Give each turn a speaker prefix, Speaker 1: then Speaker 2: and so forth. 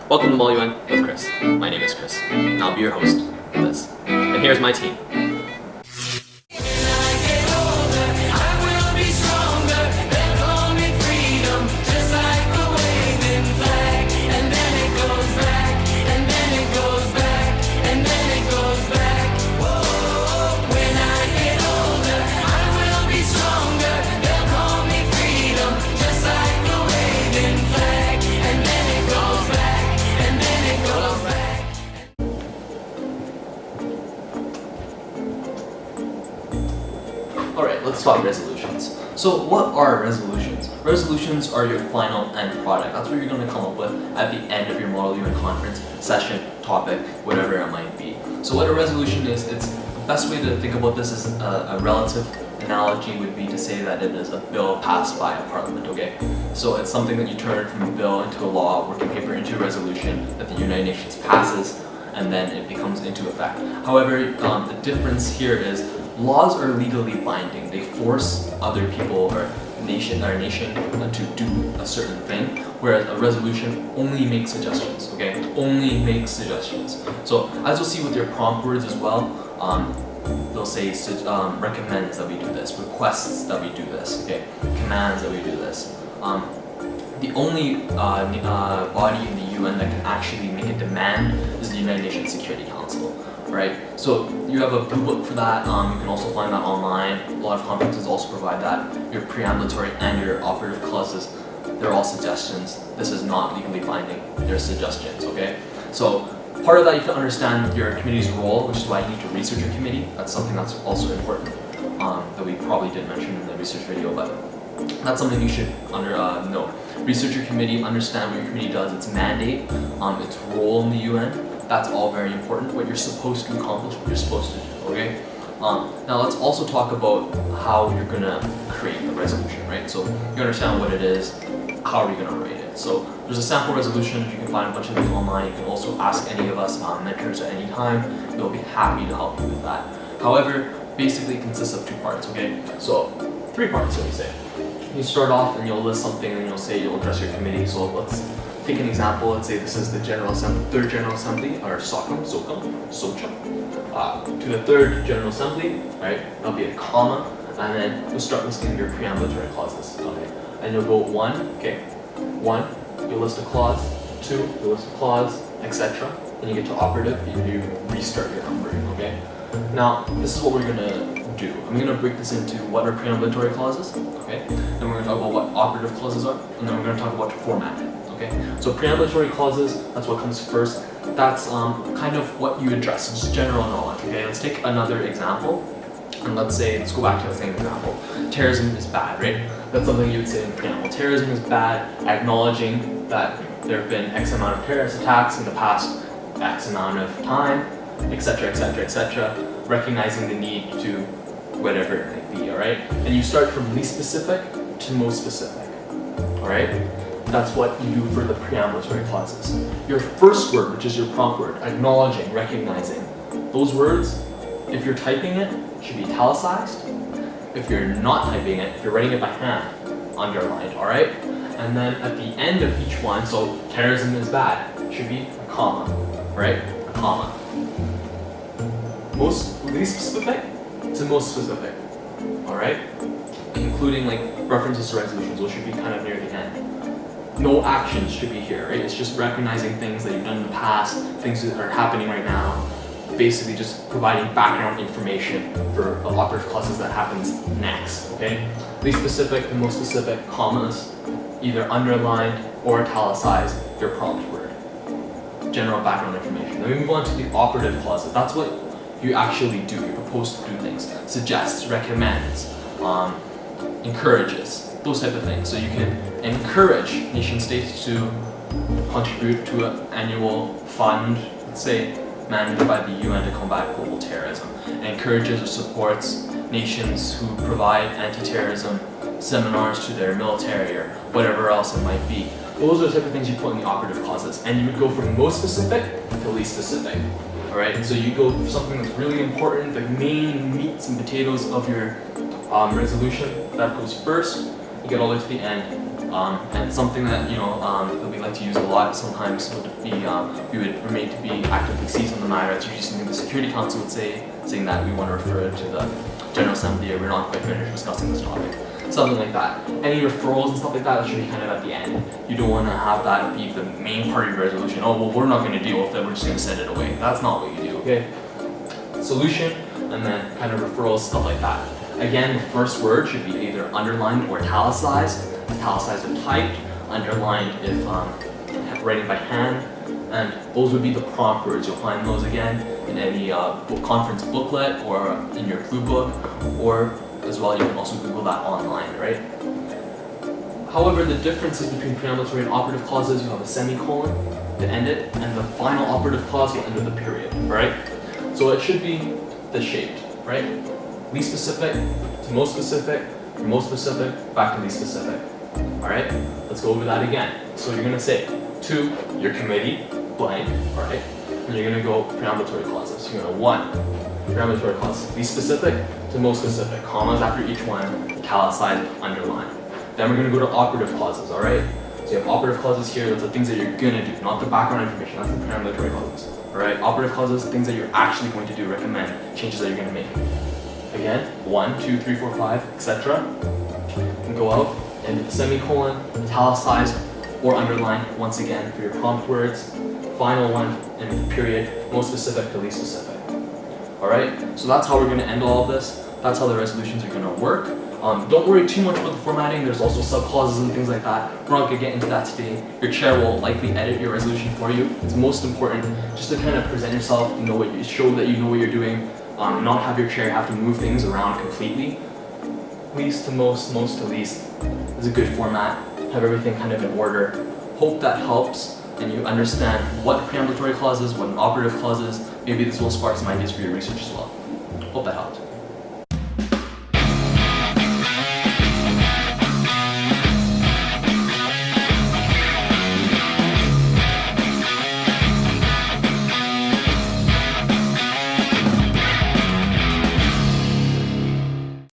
Speaker 1: Welcome to Mollyun with Chris. My name is Chris, and I'll be your host for this. And here's my team. Alright, let's talk resolutions. So what are resolutions? Resolutions are your final end product. That's what you're going to come up with at the end of your Model UN conference session, topic, whatever it might be. So what a resolution is, it's the best way to think about this is a relative analogy would be to say that it is a bill passed by a parliament, okay? So it's something that you turn from a bill into a law, working paper into a resolution that the United Nations passes, and then it becomes into effect. However, the difference here is laws are legally binding. They force other people or nation to do a certain thing, whereas a resolution only makes suggestions, okay? Only makes suggestions. So as you'll see with your prompt words as well, they'll say recommends that we do this, requests that we do this, okay? Commands that we do this. The only body in the UN that can actually make a demand is the United Nations Security Council, right? So you have a blue book for that. You can also find that online. A lot of conferences also provide that. Your preambulatory and your operative clauses, they're all suggestions. This is not legally binding. They're suggestions, okay? So part of that you have to understand your committee's role, which is why you need to research your committee. That's something that's also important that we probably did mention in the research video, but that's something you should know. Research your committee, understand what your committee does, its mandate, its role in the UN. That's all very important, what you're supposed to accomplish, what you're supposed to do, okay? Now let's also talk about how you're gonna create a resolution, right? So you understand what it is, how are we gonna write it? So there's a sample resolution, you can find a bunch of them online. You can also ask any of us mentors at any time. They'll be happy to help you with that. However, basically it consists of two parts, okay? So 3 parts, let me say. You start off and you'll list something and you'll say you'll address your committee. So let's take an example. Let's say this is the third General Assembly, or SOCHA, to the third General Assembly, right? That'll be a comma, and then you'll start listing your preambulatory clauses, okay? And you'll go 1, okay? 1, you'll list a clause. 2, you'll list a clause, etc. When you get to operative, you restart your numbering, okay? Now, this is what we're gonna do. I'm going to break this into what are preambulatory clauses, okay? Then we're going to talk about what operative clauses are, and then we're going to talk about format, okay? So preambulatory clauses, that's what comes first. That's kind of what you address, just general knowledge, okay? Let's take another example, and let's go back to the same example. Terrorism is bad, right? That's something you would say in the preamble. Terrorism is bad, acknowledging that there have been X amount of terrorist attacks in the past X amount of time, etc., etc., etc., recognizing the need to whatever it might be, alright? And you start from least specific to most specific, alright? That's what you do for the preambulatory clauses. Your first word, which is your prompt word, acknowledging, recognizing, those words, if you're typing it, should be italicized. If you're not typing it, if you're writing it by hand, underlined, alright? And then at the end of each one, so terrorism is bad, should be a comma, right? A comma. Least specific to most specific, all right? Including like references to resolutions, which should be kind of near the end. No actions should be here, right? It's just recognizing things that you've done in the past, things that are happening right now, basically just providing background information for the operative clauses that happens next, okay? Least specific to most specific, commas, either underlined or italicized, your prompt word. General background information. Then we move on to the operative clauses. That's what you actually do. You're proposed to do things. Suggests, recommends, encourages, those type of things. So you can encourage nation states to contribute to an annual fund, let's say, managed by the UN to combat global terrorism. It encourages or supports nations who provide anti-terrorism seminars to their military or whatever else it might be. Those are the type of things you put in the operative clauses. And you would go from most specific to least specific. Alright, so you go for something that's really important, the main meats and potatoes of your resolution. That goes first, you get all the way to the end, And something that that we like to use a lot sometimes would be we would remain to be actively seized on the matter. It's usually something the Security Council would say, saying that we want to refer it to the General Assembly, or we're not quite finished discussing this topic. Something like that. Any referrals and stuff like that should be kind of at the end. You don't want to have that be the main part of your resolution. Oh, well, we're not going to deal with it, we're just going to send it away. That's not what you do, okay? Solution, and then kind of referrals, stuff like that. Again, the first word should be either underlined or italicized. Italicized if typed, underlined if writing by hand, and those would be the prompt words. You'll find those again in any conference booklet or in your Blue Book, or as well, you can also Google that online, right? However, the differences between preambulatory and operative clauses, you have a semicolon to end it, and the final operative clause will end with a period, right? So it should be this shaped, right? Least specific to most specific, from most specific, back to least specific. Alright, let's go over that again. So you're going to say to your committee, blank, alright? And you're going to go preambulatory clauses. You're going to 1, preambulatory clause, least specific to most specific, commas after each one, italicized, underline. Then we're going to go to operative clauses, alright? So you have operative clauses here, that's the things that you're going to do, not the background information, that's the preambulatory clauses. Alright, operative clauses, things that you're actually going to do, recommend, changes that you're going to make. Again, 1, 2, 3, 4, 5, etc. And go out and semicolon, italicized, or underline once again for your prompt words. Final one, and period, most specific to least specific. Alright, so that's how we're going to end all of this. That's how the resolutions are going to work. Don't worry too much about the formatting. There's also sub-clauses and things like that. We're not going to get into that today. Your chair will likely edit your resolution for you. It's most important just to kind of present yourself, show that you know what you're doing, not have your chair have to move things around completely. Least to most, most to least is a good format. Have everything kind of in order. Hope that helps and you understand what preambulatory clause is, what an operative clause is. Maybe this will spark some ideas for your research as well. Hope that helped.